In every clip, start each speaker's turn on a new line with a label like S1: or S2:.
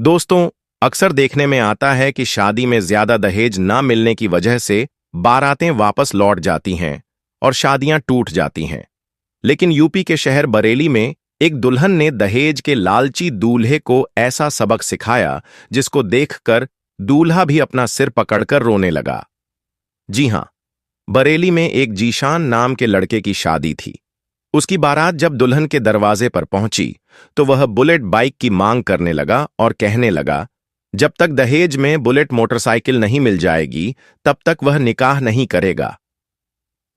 S1: दोस्तों, अक्सर देखने में आता है कि शादी में ज्यादा दहेज ना मिलने की वजह से बारातें वापस लौट जाती हैं और शादियां टूट जाती हैं। लेकिन यूपी के शहर बरेली में एक दुल्हन ने दहेज के लालची दूल्हे को ऐसा सबक सिखाया जिसको देखकर दूल्हा भी अपना सिर पकड़कर रोने लगा। जी हां, बरेली में एक जीशान नाम के लड़के की शादी थी। उसकी बारात जब दुल्हन के दरवाजे पर पहुंची तो वह बुलेट बाइक की मांग करने लगा और कहने लगा, जब तक दहेज में बुलेट मोटरसाइकिल नहीं मिल जाएगी तब तक वह निकाह नहीं करेगा।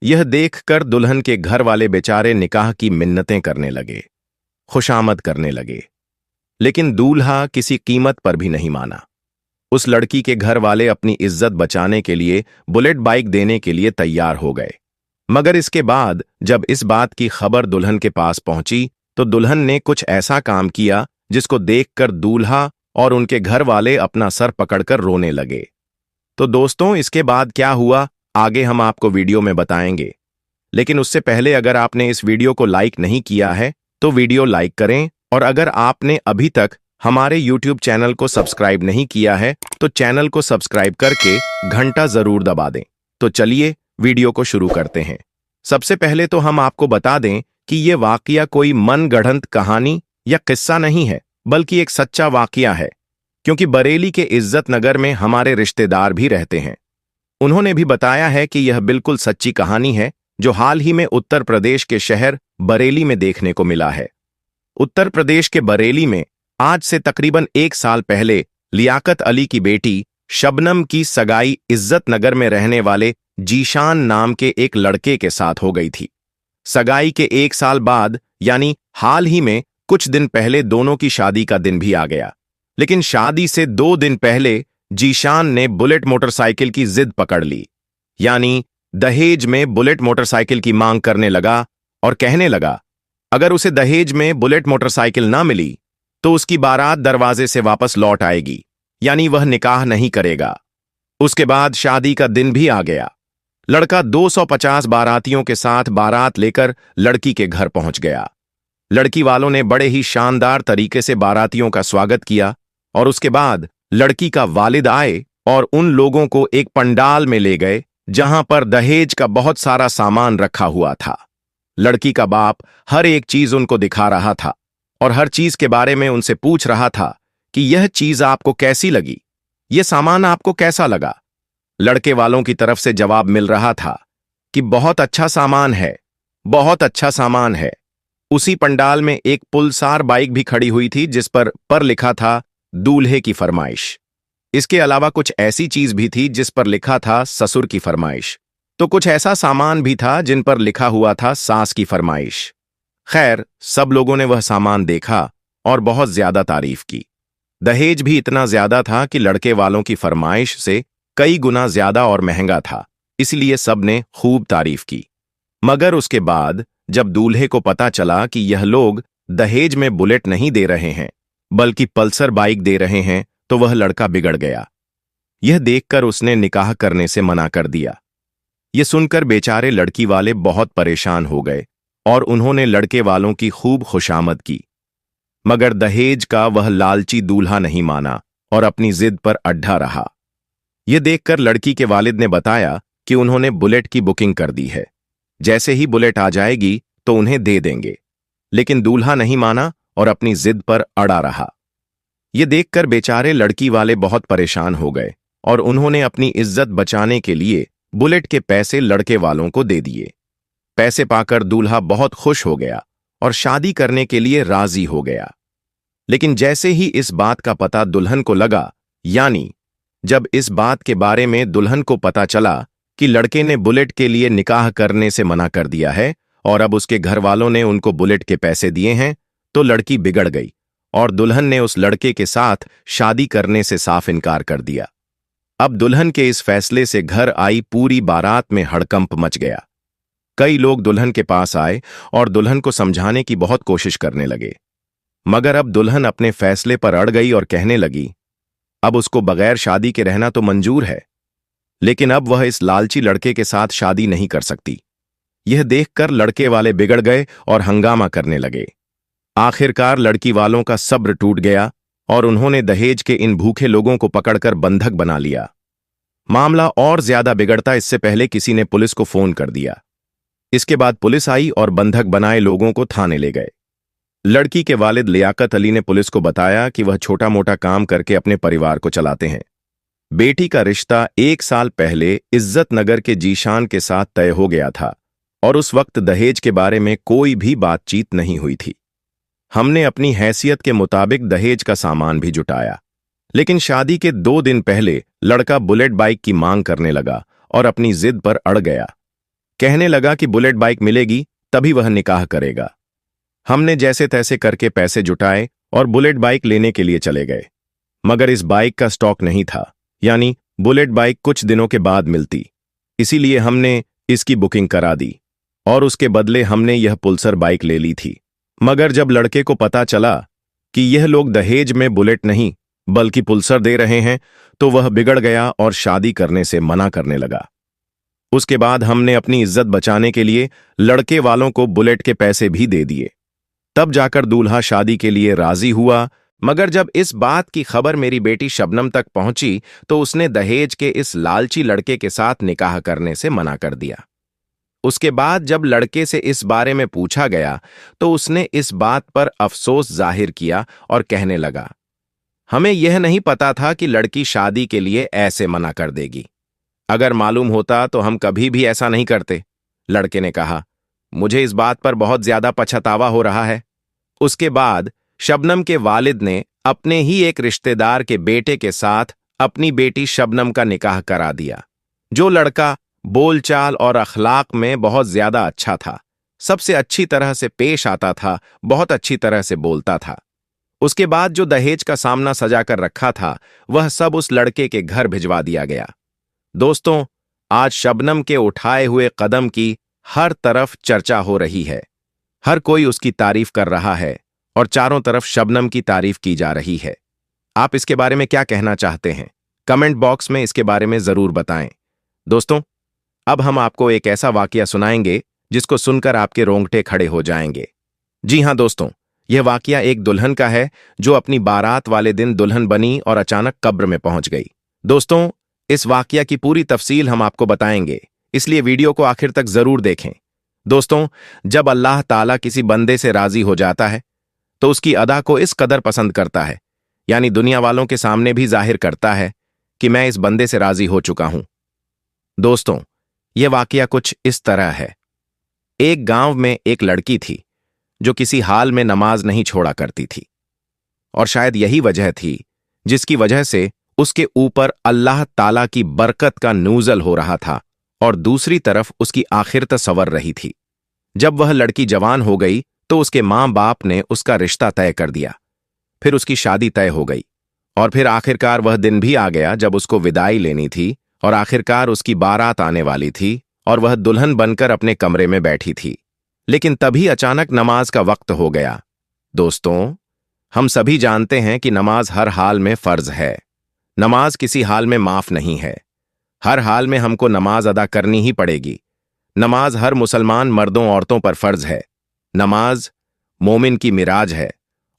S1: यह देखकर दुल्हन के घर वाले बेचारे निकाह की मिन्नतें करने लगे, खुशामद करने लगे, लेकिन दूल्हा किसी कीमत पर भी नहीं माना। उस लड़की के घर वाले अपनी इज्जत बचाने के लिए बुलेट बाइक देने के लिए तैयार हो गए। मगर इसके बाद जब इस बात की खबर दुल्हन के पास पहुंची तो दुल्हन ने कुछ ऐसा काम किया जिसको देखकर दूल्हा और उनके घर वाले अपना सर पकड़कर रोने लगे। तो दोस्तों, इसके बाद क्या हुआ आगे हम आपको वीडियो में बताएंगे। लेकिन उससे पहले अगर आपने इस वीडियो को लाइक नहीं किया है तो वीडियो लाइक करें, और अगर आपने अभी तक हमारे YouTube चैनल को सब्सक्राइब नहीं किया है तो चैनल को सब्सक्राइब करके घंटा जरूर दबा दें। तो चलिए वीडियो को शुरू करते हैं। सबसे पहले तो हम आपको बता दें कि ये वाकया कोई मनगढ़ंत कहानी या किस्सा नहीं है, बल्कि एक सच्चा वाकया है, क्योंकि बरेली के इज्जत नगर में हमारे रिश्तेदार भी रहते हैं। उन्होंने भी बताया है कि यह बिल्कुल सच्ची कहानी है जो हाल ही में उत्तर प्रदेश के शहर बरेली में देखने को मिला है। उत्तर प्रदेश के बरेली में आज से तकरीबन 1 साल पहले लियाकत अली की बेटी शबनम की सगाई इज्जत नगर में रहने वाले जीशान नाम के एक लड़के के साथ हो गई थी। सगाई के 1 साल बाद यानी हाल ही में कुछ दिन पहले दोनों की शादी का दिन भी आ गया। लेकिन शादी से 2 दिन पहले जीशान ने बुलेट मोटरसाइकिल की जिद पकड़ ली, यानी दहेज में बुलेट मोटरसाइकिल की मांग करने लगा और कहने लगा अगर उसे दहेज में बुलेट मोटरसाइकिल ना मिली तो उसकी बारात दरवाजे से वापस लौट आएगी, यानी वह निकाह नहीं करेगा। उसके बाद शादी का दिन भी आ गया। लड़का 250 बारातियों के साथ बारात लेकर लड़की के घर पहुंच गया। लड़की वालों ने बड़े ही शानदार तरीके से बारातियों का स्वागत किया और उसके बाद लड़की का वालिद आए और उन लोगों को एक पंडाल में ले गए जहां पर दहेज का बहुत सारा सामान रखा हुआ था। लड़की का बाप हर एक चीज उनको दिखा रहा था और हर चीज के बारे में उनसे पूछ रहा था कि यह चीज आपको कैसी लगी, यह सामान आपको कैसा लगा। लड़के वालों की तरफ से जवाब मिल रहा था कि बहुत अच्छा सामान है, बहुत अच्छा सामान है। उसी पंडाल में एक पुलसार बाइक भी खड़ी हुई थी जिस पर लिखा था दूल्हे की फरमाइश। इसके अलावा कुछ ऐसी चीज भी थी जिस पर लिखा था ससुर की फरमाइश। तो कुछ ऐसा सामान भी था जिन पर लिखा हुआ था सास की फरमाइश। खैर, सब लोगों ने वह सामान देखा और बहुत ज्यादा तारीफ की। दहेज भी इतना ज्यादा था कि लड़के वालों की फरमाइश से कई गुना ज्यादा और महंगा था, इसलिए सब ने खूब तारीफ की। मगर उसके बाद जब दूल्हे को पता चला कि यह लोग दहेज में बुलेट नहीं दे रहे हैं बल्कि पल्सर बाइक दे रहे हैं तो वह लड़का बिगड़ गया। यह देखकर उसने निकाह करने से मना कर दिया। यह सुनकर बेचारे लड़की वाले बहुत परेशान हो गए और उन्होंने लड़के वालों की खूब खुशामद की। मगर दहेज का वह लालची दूल्हा नहीं माना और अपनी जिद पर अड्डा रहा। यह देखकर लड़की के वालिद ने बताया कि उन्होंने बुलेट की बुकिंग कर दी है, जैसे ही बुलेट आ जाएगी तो उन्हें दे देंगे। लेकिन दूल्हा नहीं माना और अपनी जिद पर अड़ा रहा। यह देखकर बेचारे लड़की वाले बहुत परेशान हो गए और उन्होंने अपनी इज्जत बचाने के लिए बुलेट के पैसे लड़के वालों को दे दिए। पैसे पाकर दूल्हा बहुत खुश हो गया और शादी करने के लिए राजी हो गया। लेकिन जैसे ही इस बात का पता दुल्हन को लगा, यानी जब इस बात के बारे में दुल्हन को पता चला कि लड़के ने बुलेट के लिए निकाह करने से मना कर दिया है और अब उसके घर वालों ने उनको बुलेट के पैसे दिए हैं, तो लड़की बिगड़ गई और दुल्हन ने उस लड़के के साथ शादी करने से साफ इनकार कर दिया। अब दुल्हन के इस फैसले से घर आई पूरी बारात में हड़कंप मच गया। कई लोग दुल्हन के पास आए और दुल्हन को समझाने की बहुत कोशिश करने लगे, मगर अब दुल्हन अपने फैसले पर अड़ गई और कहने लगी अब उसको बगैर शादी के रहना तो मंजूर है, लेकिन अब वह इस लालची लड़के के साथ शादी नहीं कर सकती। यह देखकर लड़के वाले बिगड़ गए और हंगामा करने लगे। आखिरकार लड़की वालों का सब्र टूट गया और उन्होंने दहेज के इन भूखे लोगों को पकड़कर बंधक बना लिया। मामला और ज्यादा बिगड़ता इससे पहले किसी ने पुलिस को फोन कर दिया। इसके बाद पुलिस आई और बंधक बनाए लोगों को थाने ले गए। लड़की के वालिद लियाकत अली ने पुलिस को बताया कि वह छोटा मोटा काम करके अपने परिवार को चलाते हैं। बेटी का रिश्ता 1 साल पहले इज्जत नगर के जीशान के साथ तय हो गया था और उस वक्त दहेज के बारे में कोई भी बातचीत नहीं हुई थी। हमने अपनी हैसियत के मुताबिक दहेज का सामान भी जुटाया, लेकिन शादी के 2 दिन पहले लड़का बुलेट बाइक की मांग करने लगा और अपनी जिद पर अड़ गया। कहने लगा कि बुलेट बाइक मिलेगी तभी वह निकाह करेगा। हमने जैसे तैसे करके पैसे जुटाए और बुलेट बाइक लेने के लिए चले गए, मगर इस बाइक का स्टॉक नहीं था, यानी बुलेट बाइक कुछ दिनों के बाद मिलती। इसीलिए हमने इसकी बुकिंग करा दी और उसके बदले हमने यह पल्सर बाइक ले ली थी। मगर जब लड़के को पता चला कि यह लोग दहेज में बुलेट नहीं बल्कि पल्सर दे रहे हैं, तो वह बिगड़ गया और शादी करने से मना करने लगा। उसके बाद हमने अपनी इज्जत बचाने के लिए लड़के वालों को बुलेट के पैसे भी दे दिए। तब जाकर दूल्हा शादी के लिए राजी हुआ। मगर जब इस बात की खबर मेरी बेटी शबनम तक पहुंची तो उसने दहेज के इस लालची लड़के के साथ निकाह करने से मना कर दिया। उसके बाद जब लड़के से इस बारे में पूछा गया तो उसने इस बात पर अफसोस जाहिर किया और कहने लगा, हमें यह नहीं पता था कि लड़की शादी के लिए ऐसे मना कर देगी। अगर मालूम होता तो हम कभी भी ऐसा नहीं करते। लड़के ने कहा, मुझे इस बात पर बहुत ज्यादा पछतावा हो रहा है। उसके बाद शबनम के वालिद ने अपने ही एक रिश्तेदार के बेटे के साथ अपनी बेटी शबनम का निकाह करा दिया। जो लड़का बोलचाल और अखलाक में बहुत ज्यादा अच्छा था, सबसे अच्छी तरह से पेश आता था, बहुत अच्छी तरह से बोलता था। उसके बाद जो दहेज का सामना सजा कर रखा था वह सब उस लड़के के घर भिजवा दिया गया। दोस्तों, आज शबनम के उठाए हुए कदम की हर तरफ चर्चा हो रही है। हर कोई उसकी तारीफ कर रहा है और चारों तरफ शबनम की तारीफ की जा रही है। आप इसके बारे में क्या कहना चाहते हैं? कमेंट बॉक्स में इसके बारे में जरूर बताएं। दोस्तों, अब हम आपको एक ऐसा वाकया सुनाएंगे जिसको सुनकर आपके रोंगटे खड़े हो जाएंगे। जी हां दोस्तों, यह वाकया एक दुल्हन का है जो अपनी बारात वाले दिन दुल्हन बनी और अचानक कब्र में पहुंच गई। दोस्तों, इस वाकया की पूरी तफसील हम आपको बताएंगे, इसलिए वीडियो को आखिर तक जरूर देखें। दोस्तों, जब अल्लाह ताला किसी बंदे से राजी हो जाता है तो उसकी अदा को इस कदर पसंद करता है, यानी दुनिया वालों के सामने भी जाहिर करता है कि मैं इस बंदे से राजी हो चुका हूं। दोस्तों, यह वाकया कुछ इस तरह है। एक गांव में एक लड़की थी जो किसी हाल में नमाज नहीं छोड़ा करती थी, और शायद यही वजह थी जिसकी वजह से उसके ऊपर अल्लाह ताला की बरकत का नूज़ल हो रहा था और दूसरी तरफ उसकी आखिरत संवर रही थी। जब वह लड़की जवान हो गई तो उसके मां बाप ने उसका रिश्ता तय कर दिया। फिर उसकी शादी तय हो गई और फिर आखिरकार वह दिन भी आ गया जब उसको विदाई लेनी थी और आखिरकार उसकी बारात आने वाली थी और वह दुल्हन बनकर अपने कमरे में बैठी थी। लेकिन तभी अचानक नमाज का वक्त हो गया। दोस्तों, हम सभी जानते हैं कि नमाज हर हाल में फर्ज है। नमाज किसी हाल में माफ नहीं है। हर हाल में हमको नमाज अदा करनी ही पड़ेगी। नमाज हर मुसलमान मर्दों औरतों पर फर्ज है। नमाज मोमिन की मिराज है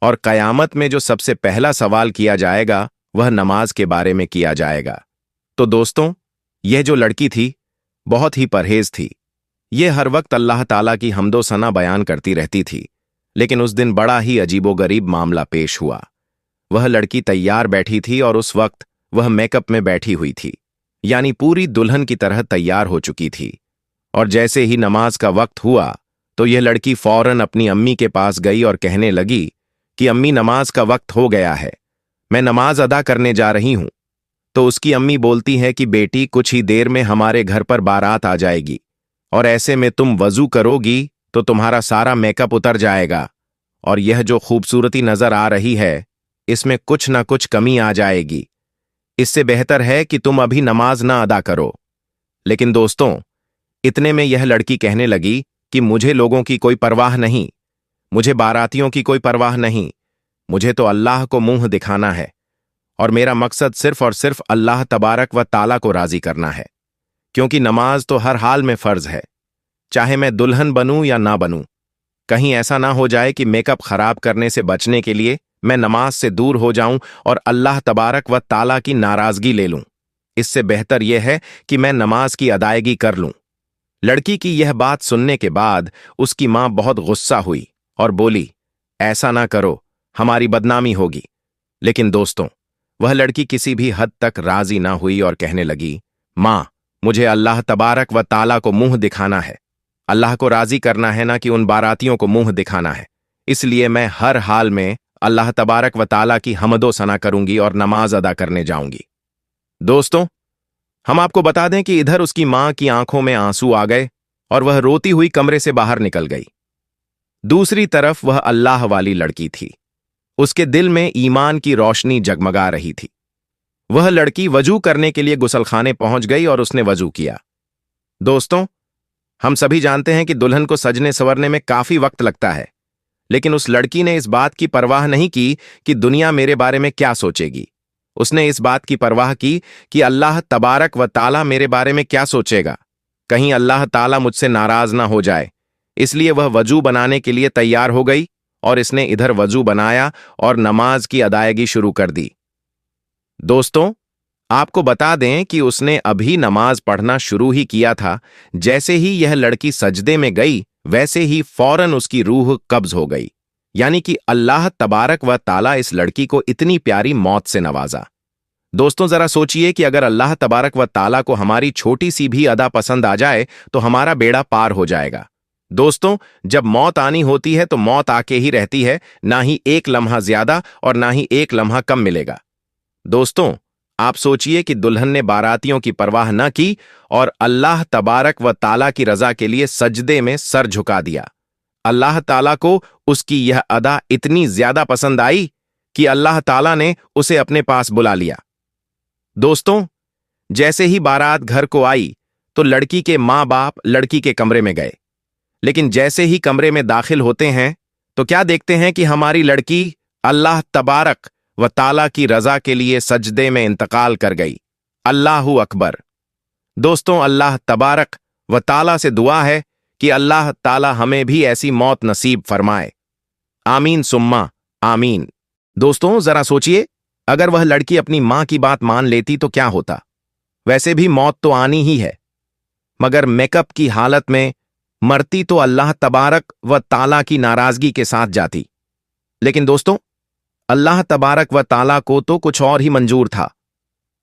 S1: और कयामत में जो सबसे पहला सवाल किया जाएगा वह नमाज के बारे में किया जाएगा। तो दोस्तों, यह जो लड़की थी बहुत ही परहेज थी। यह हर वक्त अल्लाह ताला की हम्दो सना बयान करती रहती थी। लेकिन उस दिन बड़ा ही अजीबोगरीब मामला पेश हुआ। वह लड़की तैयार बैठी थी और उस वक्त वह मेकअप में बैठी हुई थी, यानी पूरी दुल्हन की तरह तैयार हो चुकी थी। और जैसे ही नमाज का वक्त हुआ तो यह लड़की फौरन अपनी अम्मी के पास गई और कहने लगी कि अम्मी, नमाज का वक्त हो गया है, मैं नमाज अदा करने जा रही हूं। तो उसकी अम्मी बोलती है कि बेटी, कुछ ही देर में हमारे घर पर बारात आ जाएगी और ऐसे में तुम वजू करोगी तो तुम्हारा सारा मेकअप उतर जाएगा और यह जो खूबसूरती नजर आ रही है इसमें कुछ ना कुछ कमी आ जाएगी। इससे बेहतर है कि तुम अभी नमाज ना अदा करो। लेकिन दोस्तों, इतने में यह लड़की कहने लगी कि मुझे लोगों की कोई परवाह नहीं, मुझे बारातियों की कोई परवाह नहीं, मुझे तो अल्लाह को मुंह दिखाना है और मेरा मकसद सिर्फ और सिर्फ अल्लाह तबारक व ताला को राजी करना है, क्योंकि नमाज तो हर हाल में फर्ज है, चाहे मैं दुल्हन बनूं या ना बनूं। कहीं ऐसा ना हो जाए कि मेकअप खराब करने से बचने के लिए मैं नमाज से दूर हो जाऊं और अल्लाह तबारक व ताला की नाराजगी ले लूं। इससे बेहतर यह है कि मैं नमाज की अदायगी कर लूं। लड़की की यह बात सुनने के बाद उसकी मां बहुत गुस्सा हुई और बोली, ऐसा ना करो, हमारी बदनामी होगी। लेकिन दोस्तों, वह लड़की किसी भी हद तक राजी ना हुई और कहने लगी, मां, मुझे अल्लाह तबारक व ताला को मुंह दिखाना है। अल्लाह को राजी करना है, ना कि उन बारातियों को मुंह दिखाना है। इसलिए मैं हर हाल में अल्लाह तबारक व ताला की हमदो सना करूंगी और नमाज अदा करने जाऊंगी। दोस्तों, हम आपको बता दें कि इधर उसकी मां की आंखों में आंसू आ गए और वह रोती हुई कमरे से बाहर निकल गई। दूसरी तरफ वह अल्लाह वाली लड़की थी। उसके दिल में ईमान की रोशनी जगमगा रही थी। वह लड़की वजू करने के लिए गुसलखाने पहुंच गई और उसने वजू किया। दोस्तों, हम सभी जानते हैं कि दुल्हन को सजने संवरने में काफी वक्त लगता है, लेकिन उस लड़की ने इस बात की परवाह नहीं की कि दुनिया मेरे बारे में क्या सोचेगी। उसने इस बात की परवाह की कि अल्लाह तबारक व ताला मेरे बारे में क्या सोचेगा। कहीं अल्लाह ताला मुझसे नाराज ना हो जाए। इसलिए वह वजू बनाने के लिए तैयार हो गई और इसने इधर वजू बनाया और नमाज की अदायगी शुरू कर दी। दोस्तों, आपको बता दें कि उसने अभी नमाज पढ़ना शुरू ही किया था। जैसे ही यह लड़की सजदे में गई, वैसे ही फौरन उसकी रूह कब्ज हो गई। यानी कि अल्लाह तबारक व ताला इस लड़की को इतनी प्यारी मौत से नवाजा। दोस्तों, जरा सोचिए कि अगर अल्लाह तबारक व ताला को हमारी छोटी सी भी अदा पसंद आ जाए तो हमारा बेड़ा पार हो जाएगा। दोस्तों, जब मौत आनी होती है तो मौत आके ही रहती है, ना ही एक लम्हा ज्यादा और ना ही एक लम्हा कम मिलेगा। दोस्तों, आप सोचिए कि दुल्हन ने बारातियों की परवाह न की और अल्लाह तबारक व ताला की रजा के लिए सजदे में सर झुका दिया। अल्लाह ताला को उसकी यह अदा इतनी ज्यादा पसंद आई कि अल्लाह ताला ने उसे अपने पास बुला लिया। दोस्तों, जैसे ही बारात घर को आई तो लड़की के मां बाप लड़की के कमरे में गए। लेकिन जैसे ही कमरे में दाखिल होते हैं तो क्या देखते हैं कि हमारी लड़की अल्लाह तबारक व ताला की रजा के लिए सजदे में इंतकाल कर गई। अल्लाहु अकबर। दोस्तों, अल्लाह तबारक व ताला से दुआ है कि अल्लाह ताला हमें भी ऐसी मौत नसीब फरमाए। आमीन सुम्मा आमीन। दोस्तों, जरा सोचिए, अगर वह लड़की अपनी मां की बात मान लेती तो क्या होता। वैसे भी मौत तो आनी ही है, मगर मेकअप की हालत में मरती तो अल्लाह तबारक व ताला की नाराजगी के साथ जाती। लेकिन दोस्तों, अल्लाह तबारक व ताला को तो कुछ और ही मंजूर था।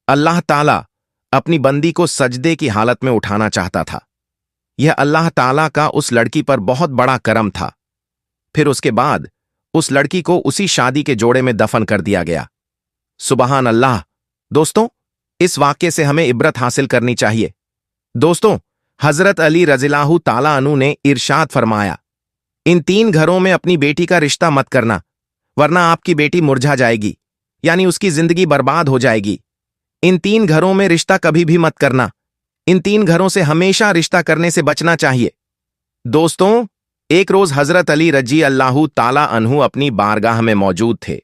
S1: अल्लाह ताला अपनी बंदी को सजदे की हालत में उठाना चाहता था। यह अल्लाह ताला का उस लड़की पर बहुत बड़ा करम था। फिर उसके बाद उस लड़की को उसी शादी के जोड़े में दफन कर दिया गया। सुबहान अल्लाह। दोस्तों, इस वाक्य से हमें इब्रत हासिल करनी चाहिए। दोस्तों, हजरत अली रज़ियल्लाहु ताला अन्हु ने इरशाद फरमाया, इन 3 घरों में अपनी बेटी का रिश्ता मत करना, वरना आपकी बेटी मुरझा जाएगी, यानी उसकी जिंदगी बर्बाद हो जाएगी। इन 3 घरों में रिश्ता कभी भी मत करना। इन 3 घरों से हमेशा रिश्ता करने से बचना चाहिए। दोस्तों, एक रोज हजरत अली रजी अल्लाहु ताला अन्हु अपनी बारगाह में मौजूद थे।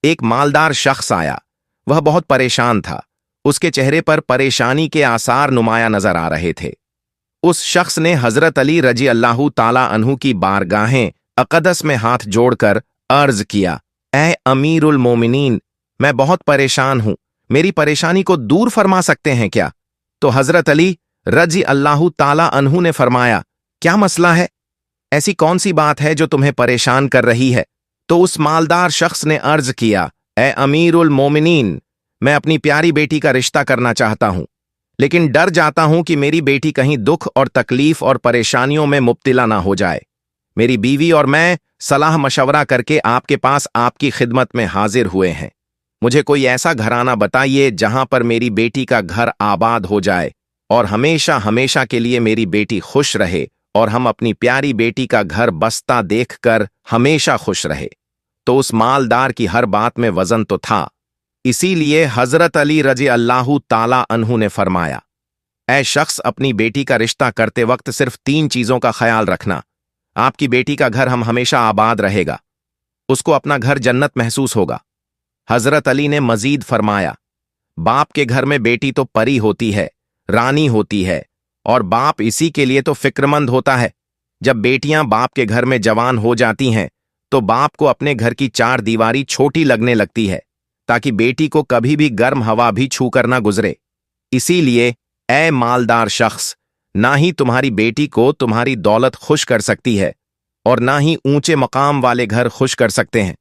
S1: एक मालदार शख्स आया। वह बहुत परेशान था। उसके चेहरे पर परेशानी के आसार नुमाया नजर आ रहे थे। उस शख्स ने हजरत अली रजी अल्लाहु ताला अन्हु की बारगाहें अक़दस में हाथ जोड़कर अर्ज किया, ए अमीरुल मोमिनीन, मैं बहुत परेशान हूं, मेरी परेशानी को दूर फरमा सकते हैं क्या? तो हजरत अली रजी अल्लाहु ताला अन्हु ने फरमाया, क्या मसला है? ऐसी कौन सी बात है जो तुम्हें परेशान कर रही है? तो उस मालदार शख्स ने अर्ज किया, ए अमीरुल मोमिनीन, मैं अपनी प्यारी बेटी का रिश्ता करना चाहता हूं, लेकिन डर जाता हूं कि मेरी बेटी कहीं दुख और तकलीफ और परेशानियों में मुब्तिला ना हो जाए। मेरी बीवी और मैं सलाह मशवरा करके आपके पास आपकी खिदमत में हाजिर हुए हैं। मुझे कोई ऐसा घराना बताइए जहां पर मेरी बेटी का घर आबाद हो जाए और हमेशा हमेशा के लिए मेरी बेटी खुश रहे और हम अपनी प्यारी बेटी का घर बसता देखकर हमेशा खुश रहे। तो उस मालदार की हर बात में वजन तो था। इसीलिए हजरत अली रजी अल्लाहु ताला अन्हु ने फरमाया, ऐ शख्स, अपनी बेटी का रिश्ता करते वक्त सिर्फ 3 चीजों का ख्याल रखना। आपकी बेटी का घर हम हमेशा आबाद रहेगा, उसको अपना घर जन्नत महसूस होगा। हजरत अली ने मजीद फरमाया, बाप के घर में बेटी तो परी होती है, रानी होती है, और बाप इसी के लिए तो फिक्रमंद होता है। जब बेटियां बाप के घर में जवान हो जाती हैं तो बाप को अपने घर की चार दीवारी छोटी लगने लगती है, ताकि बेटी को कभी भी गर्म हवा भी छू कर ना गुजरे। इसीलिए ए मालदार शख्स, ना ही तुम्हारी बेटी को तुम्हारी दौलत खुश कर सकती है और ना ही ऊंचे मकाम वाले घर खुश कर सकते हैं।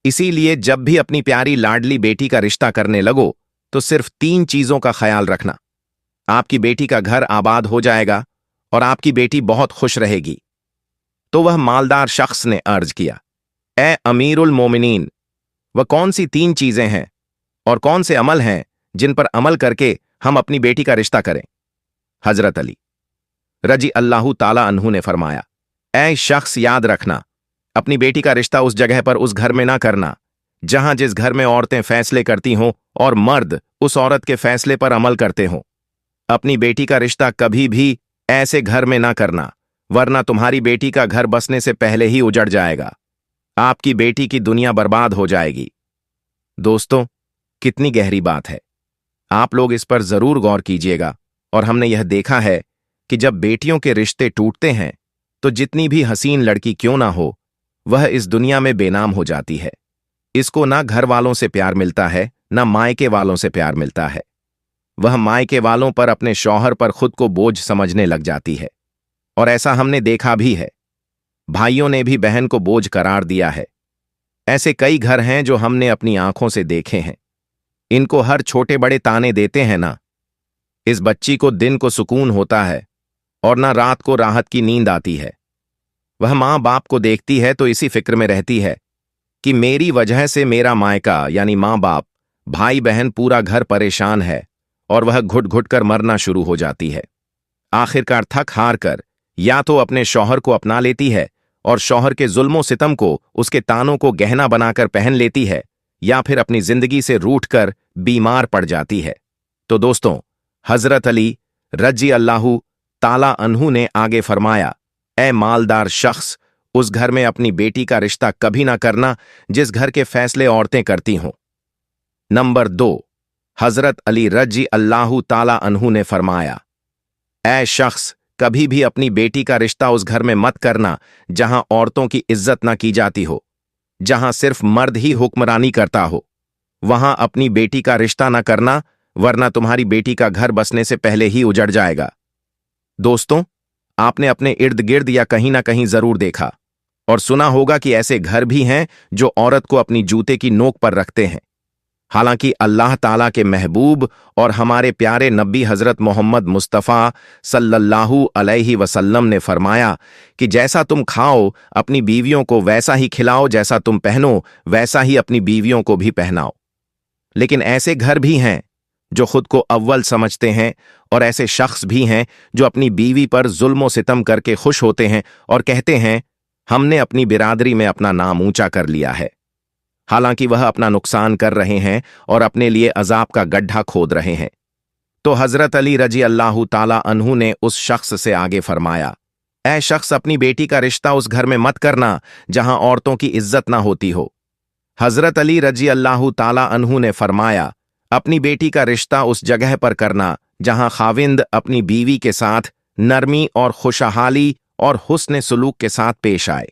S1: इसीलिए जब भी अपनी प्यारी लाडली बेटी का रिश्ता करने लगो तो सिर्फ 3 चीजों का ख्याल रखना। आपकी बेटी का घर आबाद हो जाएगा और आपकी बेटी बहुत खुश रहेगी। तो वह मालदार शख्स ने अर्ज किया, ए अमीरुल मोमिनीन, वह कौन सी 3 चीजें हैं और कौन से अमल हैं जिन पर अमल करके हम अपनी बेटी का रिश्ता करें? हजरत अली रजी अल्लाह ताला अन्हु ने फरमाया, ऐ शख्स, याद रखना, अपनी बेटी का रिश्ता उस जगह पर, उस घर में ना करना जहां जिस घर में औरतें फैसले करती हों और मर्द उस औरत के फैसले पर अमल करते हों। अपनी बेटी का रिश्ता कभी भी ऐसे घर में ना करना, वरना तुम्हारी बेटी का घर बसने से पहले ही उजड़ जाएगा। आपकी बेटी की दुनिया बर्बाद हो जाएगी। दोस्तों, कितनी गहरी बात है। आप लोग इस पर जरूर गौर कीजिएगा। और हमने यह देखा है कि जब बेटियों के रिश्ते टूटते हैं तो जितनी भी हसीन लड़की क्यों ना हो, वह इस दुनिया में बेनाम हो जाती है। इसको ना घर वालों से प्यार मिलता है, ना मायके वालों से प्यार मिलता है। वह मायके वालों पर, अपने शौहर पर खुद को बोझ समझने लग जाती है। और ऐसा हमने देखा भी है। भाइयों ने भी बहन को बोझ करार दिया है। ऐसे कई घर हैं जो हमने अपनी आंखों से देखे हैं। इनको हर छोटे बड़े ताने देते हैं ना, इस बच्ची को दिन को सुकून होता है और ना रात को राहत की नींद आती है। वह मां बाप को देखती है तो इसी फिक्र में रहती है कि मेरी वजह से मेरा मायका यानी मां बाप, भाई बहन, पूरा घर परेशान है, और वह घुट घुट कर मरना शुरू हो जाती है। आखिरकार थक हार कर या तो अपने शौहर को अपना लेती है और शौहर के जुल्मों सितम को, उसके तानों को गहना बनाकर पहन लेती है, या फिर अपनी जिंदगी से रूठ कर बीमार पड़ जाती है। तो दोस्तों, हजरत अली रजी अल्लाहु ताला अन्हु ने आगे फरमाया, ए मालदार शख्स, उस घर में अपनी बेटी का रिश्ता कभी ना करना जिस घर के फैसले औरतें करती हों। नंबर 2, हजरत अली रजी अल्लाहु ताला अन्हु ने फरमाया, ए शख्स, कभी भी अपनी बेटी का रिश्ता उस घर में मत करना जहां औरतों की इज्जत ना की जाती हो, जहां सिर्फ मर्द ही हुक्मरानी करता हो। वहां अपनी बेटी का रिश्ता ना करना, वरना तुम्हारी बेटी का घर बसने से पहले ही उजड़ जाएगा। दोस्तों, आपने अपने इर्द गिर्द या कहीं ना कहीं जरूर देखा और सुना होगा कि ऐसे घर भी हैं जो औरत को अपनी जूते की नोक पर रखते हैं। हालांकि अल्लाह ताला के महबूब और हमारे प्यारे नबी हजरत मोहम्मद मुस्तफ़ा सल्लल्लाहु अलैहि वसल्लम ने फरमाया कि जैसा तुम खाओ अपनी बीवियों को वैसा ही खिलाओ, जैसा तुम पहनो वैसा ही अपनी बीवियों को भी पहनाओ। लेकिन ऐसे घर भी हैं जो खुद को अव्वल समझते हैं, और ऐसे शख्स भी हैं जो अपनी बीवी पर जुल्म सितम करके खुश होते हैं और कहते हैं, हमने अपनी बिरादरी में अपना नाम ऊंचा कर लिया है। हालांकि वह अपना नुकसान कर रहे हैं और अपने लिए अजाब का गड्ढा खोद रहे हैं। तो हजरत अली रजी अल्लाहु ताला अन्हु ने उस शख्स से आगे फरमाया, ऐ शख्स, अपनी बेटी का रिश्ता उस घर में मत करना जहां औरतों की इज्जत ना होती हो। हजरत अली रजी अल्लाहु ताला अन्हु ने फरमाया, अपनी बेटी का रिश्ता उस जगह पर करना जहां खाविंद अपनी बीवी के साथ नरमी और खुशहाली और हुस्न सुलूक के साथ पेश आए,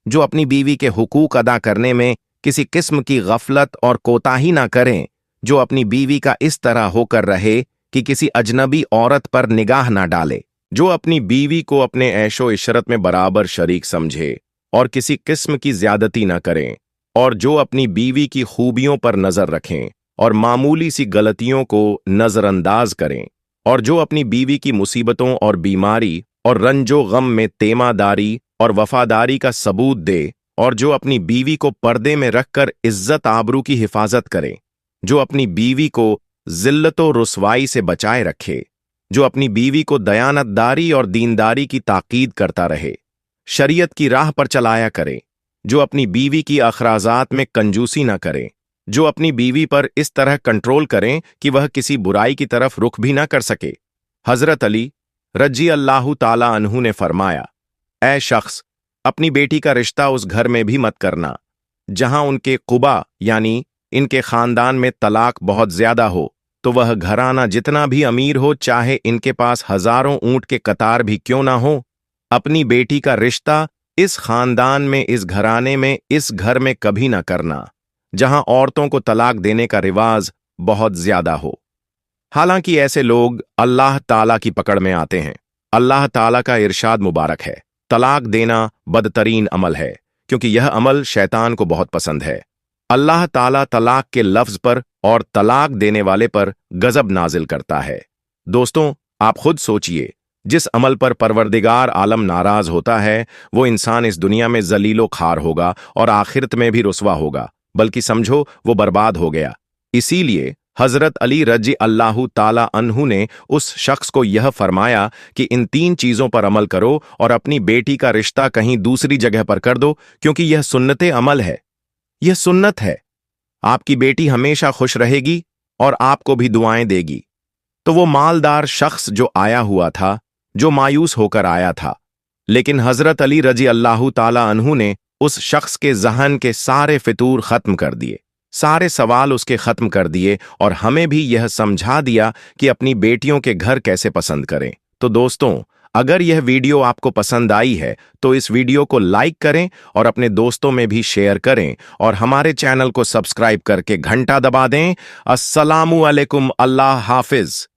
S1: जो अपनी बीवी के हुकूक अदा करने में किसी किस्म की गफलत और कोताही ना करें, जो अपनी बीवी का इस तरह होकर रहे कि किसी अजनबी औरत पर निगाह ना डाले, जो अपनी बीवी को अपने ऐशो इशरत में बराबर शरीक समझे और किसी किस्म की ज्यादती ना करें, और जो अपनी बीवी की खूबियों पर नजर रखें और मामूली सी गलतियों को नजरअंदाज करें, और जो अपनी बीवी की मुसीबतों और बीमारी और रंजो गम में तेमादारी और वफादारी का सबूत दे, और जो अपनी बीवी को पर्दे में रखकर इज्जत आबरू की हिफाजत करे, जो अपनी बीवी को जिल्लतो रुसवाई से बचाए रखे, जो अपनी बीवी को दयानतदारी और दीनदारी की ताकीद करता रहे, शरीयत की राह पर चलाया करे, जो अपनी बीवी की अखराजात में कंजूसी न करे, जो अपनी बीवी पर इस तरह कंट्रोल करें कि वह किसी बुराई की तरफ रुख भी ना कर सके। हजरत अली रजी अल्लाहु ताला अन्हु ने फरमाया, ऐ शख्स, अपनी बेटी का रिश्ता उस घर में भी मत करना जहां उनके कुबा यानी इनके खानदान में तलाक बहुत ज्यादा हो, तो वह घराना जितना भी अमीर हो, चाहे इनके पास हजारों ऊंट के कतार भी क्यों ना हो, अपनी बेटी का रिश्ता इस खानदान में, इस घराने में, इस घर में कभी ना करना जहां औरतों को तलाक देने का रिवाज बहुत ज्यादा हो। हालांकि ऐसे लोग अल्लाह ताला की पकड़ में आते हैं। अल्लाह ताला का इरशाद मुबारक है, तलाक देना बदतरीन अमल है, क्योंकि यह अमल शैतान को बहुत पसंद है। अल्लाह ताला तलाक के लफ्ज पर और तलाक देने वाले पर गजब नाजिल करता है। दोस्तों, आप खुद सोचिए, जिस अमल पर परवरदिगार आलम नाराज होता है, वो इंसान इस दुनिया में जलीलो खार होगा और आखिरत में भी रुसवा होगा, बल्कि समझो वो बर्बाद हो गया। इसीलिए हजरत अली रजी अल्लाह ताला अन्हु ने उस शख्स को यह फरमाया कि इन 3 चीजों पर अमल करो और अपनी बेटी का रिश्ता कहीं दूसरी जगह पर कर दो, क्योंकि यह सुन्नते अमल है, यह सुन्नत है। आपकी बेटी हमेशा खुश रहेगी और आपको भी दुआएं देगी। तो वो मालदार शख्स जो आया हुआ था, जो मायूस होकर आया था, लेकिन हजरत अली रजी अल्लाह ताला अन्हु ने उस शख्स के जहन के सारे फितूर खत्म कर दिए, सारे सवाल उसके खत्म कर दिए और हमें भी यह समझा दिया कि अपनी बेटियों के घर कैसे पसंद करें। तो दोस्तों, अगर यह वीडियो आपको पसंद आई है तो इस वीडियो को लाइक करें और अपने दोस्तों में भी शेयर करें और हमारे चैनल को सब्सक्राइब करके घंटा दबा दें। अस्सलामु अलैकुम, अल्लाह हाफिज।